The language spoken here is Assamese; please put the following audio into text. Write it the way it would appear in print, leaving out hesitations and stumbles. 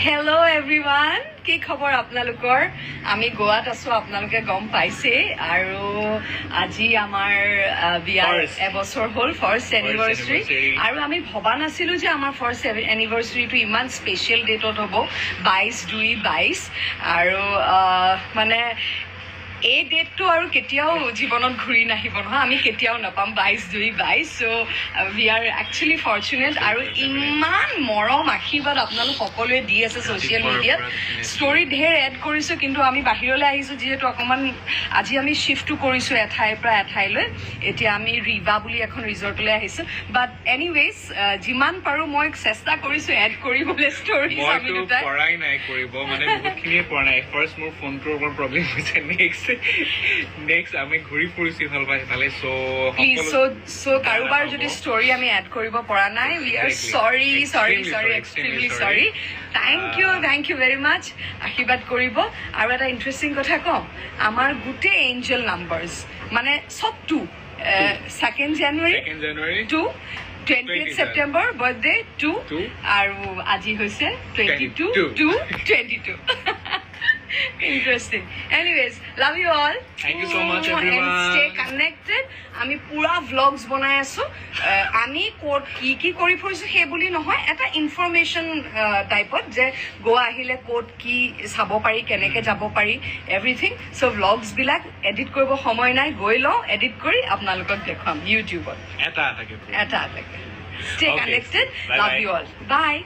Hello everyone, কি খবৰ আপোনালোকৰ? আমি গোৱাত আছো, আপোনালোকে গম পাইছে আৰু আজি আমাৰ বিয়াৰ এবছৰ হ'ল ফাৰ্ষ্ট এনিভাৰ্সাৰী আৰু আমি ভবা নাছিলো যে আমাৰ ফাৰ্ষ্ট এনিভাৰ্সাৰীটো ইমান স্পেচিয়েল ডেটত হ'ব 22/2/22 আৰু মানে এই ডেটটো আৰু কেতিয়াও জীৱনত ঘূৰি নাহিব নহয়, আমি কেতিয়াও নাপাম 22/2/22 চ' উই আৰ একচুৱেলি ফৰ্চুনেট আৰু ইমান মৰম আশীৰ্বাদ আপোনালোক সকলোৱে দি আছে ছ'চিয়েল মিডিয়াত ষ্টৰি ঢেৰ এড কৰিছোঁ কিন্তু আমি বাহিৰলৈ আহিছোঁ যিহেতু অকণমান আজি আমি শ্বিফ্টটো কৰিছোঁ এঠাইৰ পৰা এঠাইলৈ এতিয়া আমি ৰিবা বুলি এখন ৰিজৰ্টলৈ আহিছোঁ বাট এনিৱেজ যিমান পাৰোঁ মই চেষ্টা কৰিছোঁ এড কৰিবলৈ ষ্টৰি আমি দুটাই পৰাই নাই কৰিব মানে বহুতখিনিয়ে পৰা নাই ফাৰ্ষ্ট মোৰ ফোনটোৰ অকণ প্ৰব্লেম হৈছে নেক্সট আমি ঘূৰি ফুৰিছোঁ ভালে চ' কাৰোবাৰ যদি ষ্টৰি আমি এড কৰিব পৰা নাই উই আৰ চৰি এক্সট্ৰিমলি চৰি থেংক ইউ ভেৰি মাছ আশীৰ্বাদ কৰিব আৰু এটা ইণ্টাৰেষ্টিং কথা কওঁ আমাৰ গোটেই এঞ্জেল নাম্বাৰ্ছ মানে চব 2nd January 20th September birthday 2 আৰু আজি হৈছে 22 Interesting. Anyways, love you all. Thank you so much, everyone. And stay connected. আমি পুরা vlogs বনাই আছো আমি কোড কি কৰি ফুৰিছো হে বুলি নহয় এটা ইনফৰমেশন টাইপত যে গোৱা আহিলে কোড কি চাব পাৰি কেনেকে যাব পাৰি এভৰিথিং সো vlogs বিলাক এডিট কৰিব সময় নাই গৈ লও এডিট কৰি আপোনালোকক দেখাম ইউটিউবত এটা Stay connected. Love you all. Bye.